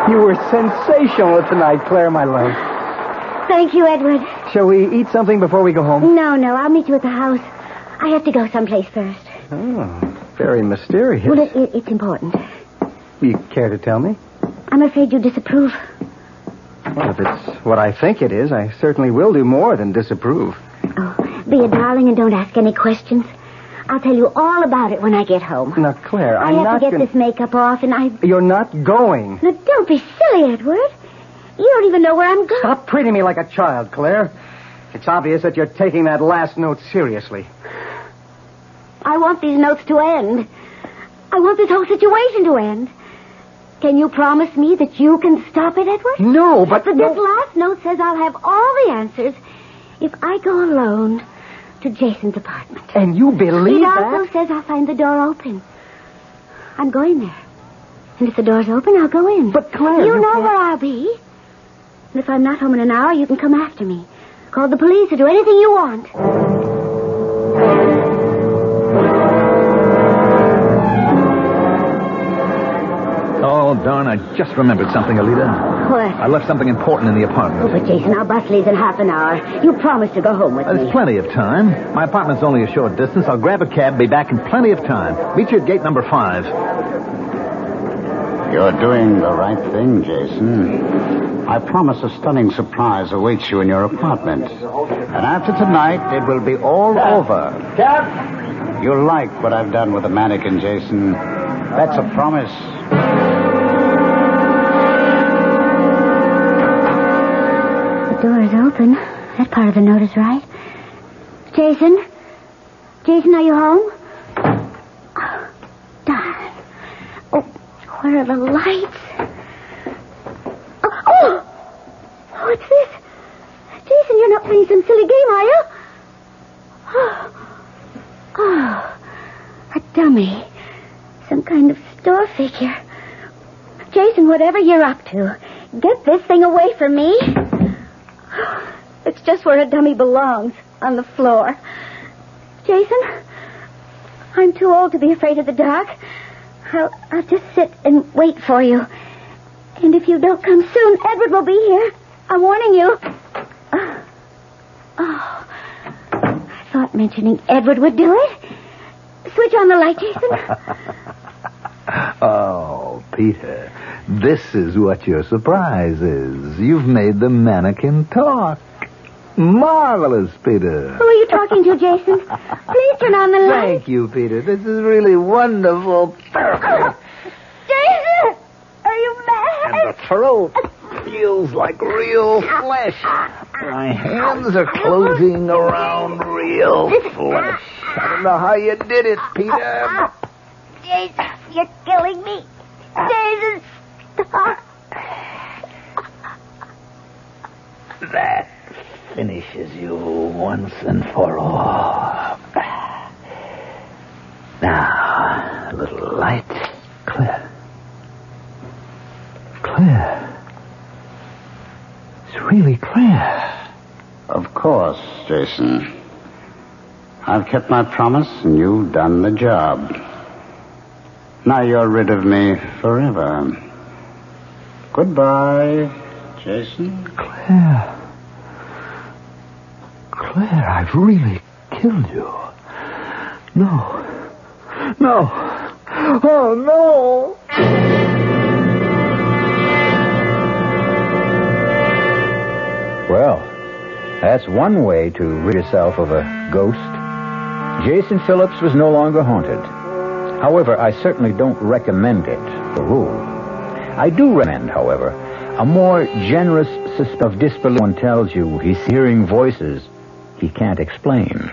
You were sensational tonight, Claire, my love. Thank you, Edward. Shall we eat something before we go home? No, I'll meet you at the house. I have to go someplace first. Oh, very mysterious. Well, it's important. You care to tell me? I'm afraid you disapprove. Well, if it's what I think it is, I certainly will do more than disapprove. Oh, be a darling and don't ask any questions. I'll tell you all about it when I get home. Now, Claire, I have to get this makeup off and You're not going. Now, don't be silly, Edward. You don't even know where I'm going. Stop treating me like a child, Claire. It's obvious that you're taking that last note seriously. I want these notes to end. I want this whole situation to end. Can you promise me that you can stop it, Edward? No, but... This last note says I'll have all the answers if I go alone to Jason's apartment. And you believe that? It also says I'll find the door open. I'm going there. And if the door's open, I'll go in. But, Claire... You know where I'll be. And if I'm not home in an hour, you can come after me. Call the police or do anything you want. Oh, darn, I just remembered something, Alida. What? I left something important in the apartment. Oh, but Jason, our bus leaves in half an hour. You promised to go home with me. There's plenty of time. My apartment's only a short distance. I'll grab a cab, be back in plenty of time. Meet you at gate number 5. You're doing the right thing, Jason. I promise a stunning surprise awaits you in your apartment. And after tonight, it will be all over. Cab! You'll like what I've done with the mannequin, Jason. That's a promise. The door is open. That part of the note is right. Jason? Jason, are you home? Oh, darn. Where are the lights? Oh! What's this? Jason, you're not playing some silly game, are you? Oh, a dummy. Some kind of store figure. Jason, whatever you're up to, get this thing away from me. It's just where a dummy belongs, on the floor. Jason, I'm too old to be afraid of the dark. I'll just sit and wait for you. And if you don't come soon, Edward will be here. I'm warning you. Oh, I thought mentioning Edward would do it. Switch on the light, Jason. Oh, Peter, this is what your surprise is. You've made the mannequin talk. Marvelous, Peter. Who are you talking to, Jason? Please turn on the light. Thank you, Peter. This is really wonderful. Jason! Are you mad? And the throat feels like real flesh. My hands are closing around real flesh. I don't know how you did it, Peter. Jason, you're killing me. Jason, stop. That finishes you once and for all. Now, a little light. Clear. Clear. It's really clear. Of course, Jason. I've kept my promise, and you've done the job. Now you're rid of me forever. Goodbye, Jason. Claire. Claire, I've really killed you. No. No. Oh, no. Well, that's one way to rid yourself of a ghost. Jason Phillips was no longer haunted. However, I certainly don't recommend it, for rule. I do recommend, however, a more generous system of disbelief. One tells you he's hearing voices he can't explain.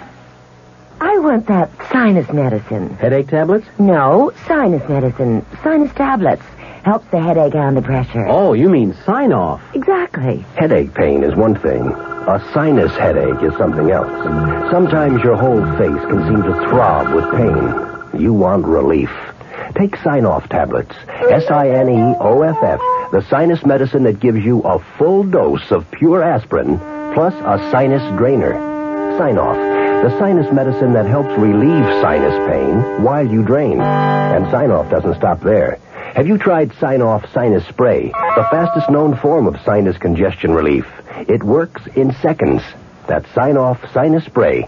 I want that sinus medicine. Headache tablets? No, sinus medicine. Sinus tablets. Helps the headache and the pressure. Oh, you mean sign-off. Exactly. Headache pain is one thing. A sinus headache is something else. Sometimes your whole face can seem to throb with pain. You want relief. Take Sign-Off tablets. SINEOFF. The sinus medicine that gives you a full dose of pure aspirin plus a sinus drainer. Sign-Off. The sinus medicine that helps relieve sinus pain while you drain. And Sign-Off doesn't stop there. Have you tried Sign-Off Sinus Spray, the fastest known form of sinus congestion relief? It works in seconds. That's Sign-Off Sinus Spray.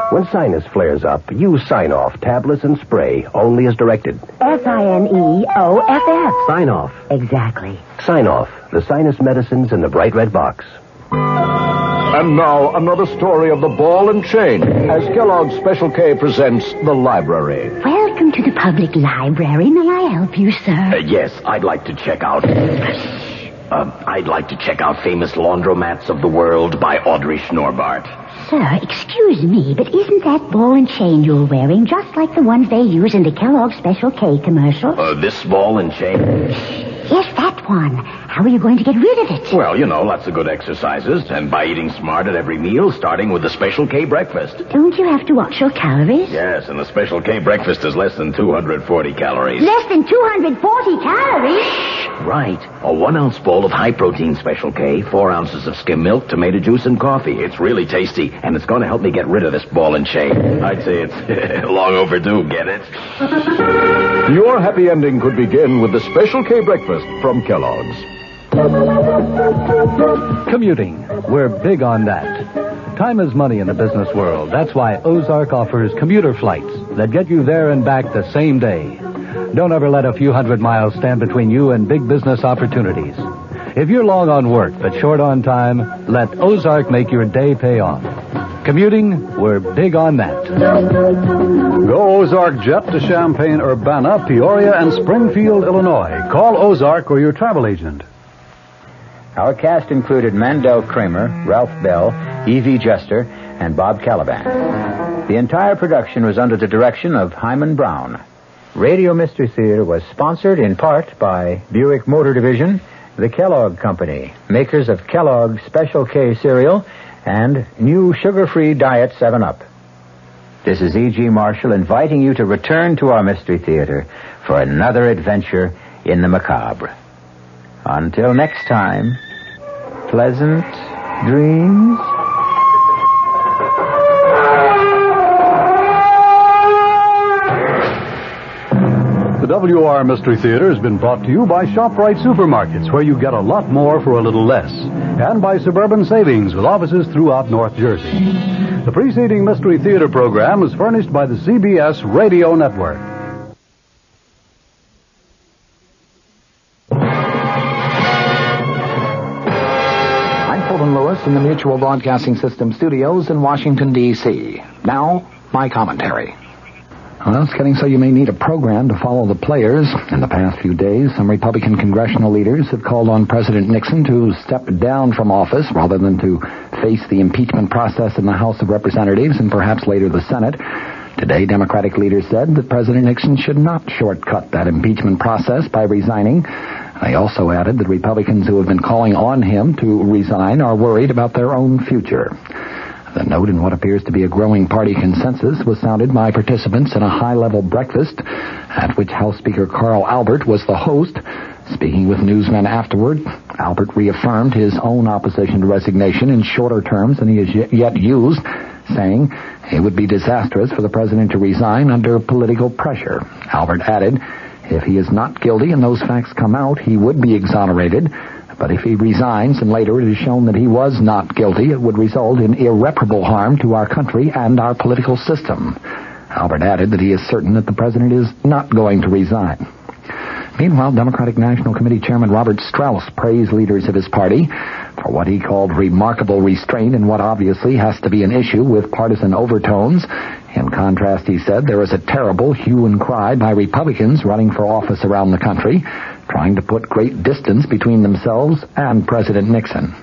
When sinus flares up, use Sign-Off tablets and spray, only as directed. SINEOFF. Sign-Off. Exactly. Sign-Off, the sinus medicines in the bright red box. And now, another story of the ball and chain, as Kellogg's Special K presents The Library. Welcome to the public library. May I help you, sir? Yes, I'd like to check out... Famous Laundromats of the World by Audrey Schnorbart. Sir, excuse me, but isn't that ball and chain you're wearing just like the ones they use in the Kellogg's Special K commercials? This ball and chain? Yes, that one. How are you going to get rid of it? Well, lots of good exercises, and by eating smart at every meal, starting with the Special K breakfast. Don't you have to watch your calories? Yes, and the Special K breakfast is less than 240 calories. Less than 240 calories? Right. A 1-ounce bowl of high-protein Special K, 4 ounces of skim milk, tomato juice, and coffee. It's really tasty, and it's going to help me get rid of this ball and chain. I'd say it's long overdue, get it? Your happy ending could begin with the Special K breakfast from Kellogg's. Commuting. We're big on that. Time is money in the business world. That's why Ozark offers commuter flights that get you there and back the same day. Don't ever let a few hundred miles stand between you and big business opportunities. If you're long on work but short on time, let Ozark make your day pay off. Commuting, we're big on that. Go Ozark Jet to Champaign, Urbana, Peoria, and Springfield, Illinois. Call Ozark or your travel agent. Our cast included Mandel Kramer, Ralph Bell, Evie Juster, and Bob Caliban. The entire production was under the direction of Hyman Brown. Radio Mystery Theater was sponsored in part by Buick Motor Division, the Kellogg Company, makers of Kellogg's Special K cereal, and new sugar-free Diet 7-Up. This is E.G. Marshall inviting you to return to our Mystery Theater for another adventure in the macabre. Until next time, pleasant dreams. The WR Mystery Theater has been brought to you by ShopRite Supermarkets, where you get a lot more for a little less, and by Suburban Savings, with offices throughout North Jersey. The preceding Mystery Theater program is furnished by the CBS Radio Network. I'm Fulton Lewis in the Mutual Broadcasting System studios in Washington, D.C. Now, my commentary. Well, it's getting so you may need a program to follow the players. In the past few days, some Republican congressional leaders have called on President Nixon to step down from office rather than to face the impeachment process in the House of Representatives and perhaps later the Senate. Today, Democratic leaders said that President Nixon should not shortcut that impeachment process by resigning. They also added that Republicans who have been calling on him to resign are worried about their own future. The note in what appears to be a growing party consensus was sounded by participants in a high-level breakfast at which House Speaker Carl Albert was the host. Speaking with newsmen afterward, Albert reaffirmed his own opposition to resignation in shorter terms than he has yet used, saying it would be disastrous for the president to resign under political pressure. Albert added, if he is not guilty and those facts come out, he would be exonerated. But if he resigns and later it is shown that he was not guilty, it would result in irreparable harm to our country and our political system. Albert added that he is certain that the president is not going to resign. Meanwhile, Democratic National Committee Chairman Robert Strauss praised leaders of his party for what he called remarkable restraint in what obviously has to be an issue with partisan overtones. In contrast, he said, there is a terrible hue and cry by Republicans running for office around the country, trying to put great distance between themselves and President Nixon.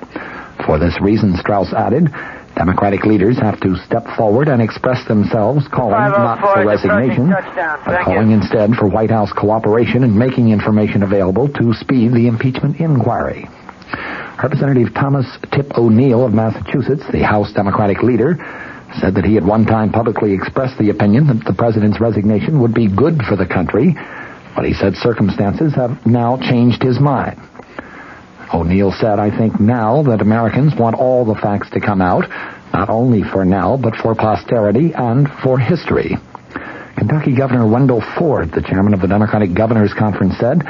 For this reason, Strauss added, Democratic leaders have to step forward and express themselves, calling not for resignation, but calling instead for White House cooperation and making information available to speed the impeachment inquiry. Representative Thomas Tip O'Neill of Massachusetts, the House Democratic leader, said that he had one time publicly expressed the opinion that the president's resignation would be good for the country, but he said circumstances have now changed his mind. O'Neill said, I think now that Americans want all the facts to come out, not only for now, but for posterity and for history. Kentucky Governor Wendell Ford, the chairman of the Democratic Governors Conference, said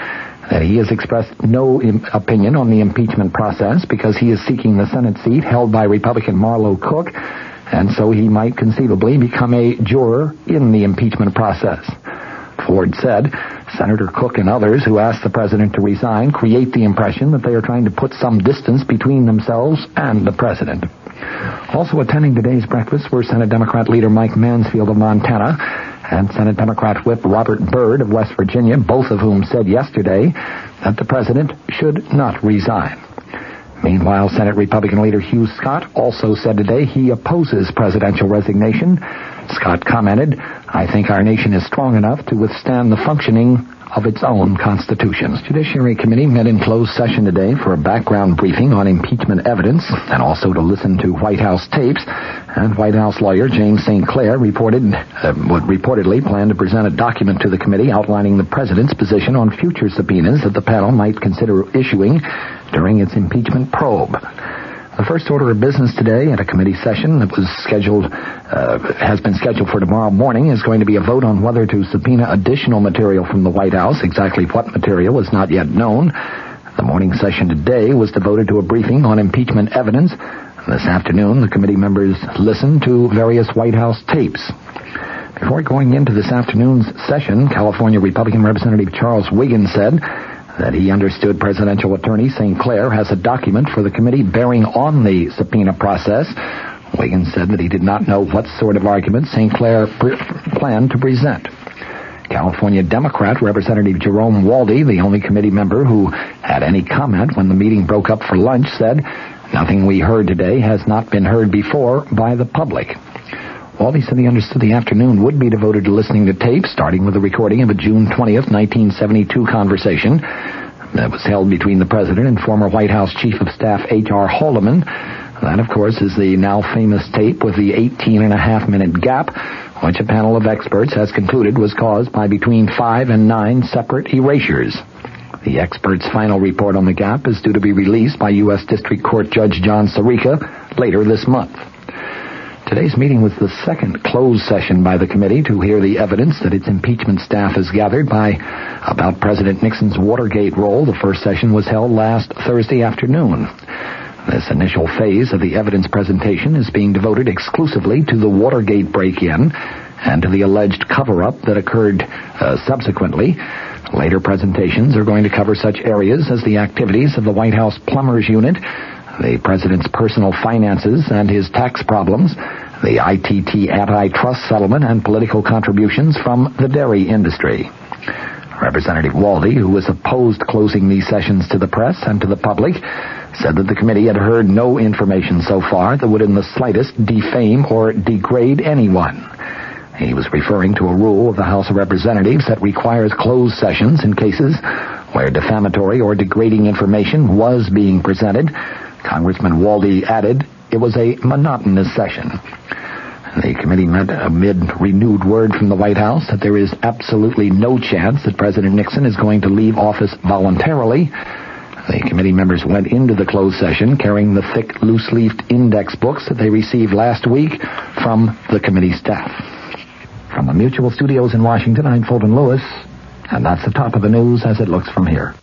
that he has expressed no opinion on the impeachment process because he is seeking the Senate seat held by Republican Marlo Cook, and so he might conceivably become a juror in the impeachment process. Ford said, Senator Cook and others who asked the president to resign create the impression that they are trying to put some distance between themselves and the president. Also attending today's breakfast were Senate Democrat leader Mike Mansfield of Montana and Senate Democrat Whip Robert Byrd of West Virginia, both of whom said yesterday that the president should not resign. Meanwhile, Senate Republican leader Hugh Scott also said today he opposes presidential resignation. Scott commented, I think our nation is strong enough to withstand the functioning of its own constitution. Judiciary Committee met in closed session today for a background briefing on impeachment evidence and also to listen to White House tapes. And White House lawyer James St. Clair reportedly planned to present a document to the committee outlining the president's position on future subpoenas that the panel might consider issuing during its impeachment probe. The first order of business today at a committee session that has been scheduled for tomorrow morning is going to be a vote on whether to subpoena additional material from the White House. Exactly what material is not yet known. The morning session today was devoted to a briefing on impeachment evidence. This afternoon, the committee members listened to various White House tapes. Before going into this afternoon's session, California Republican Representative Charles Wiggins said that he understood presidential attorney St. Clair has a document for the committee bearing on the subpoena process. Wiggins said that he did not know what sort of argument St. Clair planned to present. California Democrat Representative Jerome Walde, the only committee member who had any comment when the meeting broke up for lunch, said, nothing we heard today has not been heard before by the public. Waldy said he understood the afternoon would be devoted to listening to tapes, starting with a recording of a June 20th, 1972 conversation that was held between the President and former White House Chief of Staff H.R. Haldeman. That, of course, is the now famous tape with the 18.5-minute gap, which a panel of experts has concluded was caused by between 5 and 9 separate erasures. The experts' final report on the gap is due to be released by U.S. District Court Judge John Sirica later this month. Today's meeting was the second closed session by the committee to hear the evidence that its impeachment staff has gathered about President Nixon's Watergate role. The first session was held last Thursday afternoon. This initial phase of the evidence presentation is being devoted exclusively to the Watergate break-in and to the alleged cover-up that occurred subsequently. Later presentations are going to cover such areas as the activities of the White House Plumbers Unit, the President's personal finances and his tax problems, the ITT antitrust settlement, and political contributions from the dairy industry. Representative Waldy, who was opposed closing these sessions to the press and to the public, said that the committee had heard no information so far that would in the slightest defame or degrade anyone. He was referring to a rule of the House of Representatives that requires closed sessions in cases where defamatory or degrading information was being presented. Congressman Waldy added it was a monotonous session. The committee met amid renewed word from the White House that there is absolutely no chance that President Nixon is going to leave office voluntarily. The committee members went into the closed session carrying the thick, loose-leafed index books that they received last week from the committee staff. From the Mutual Studios in Washington, I'm Fulton Lewis, and that's the top of the news as it looks from here.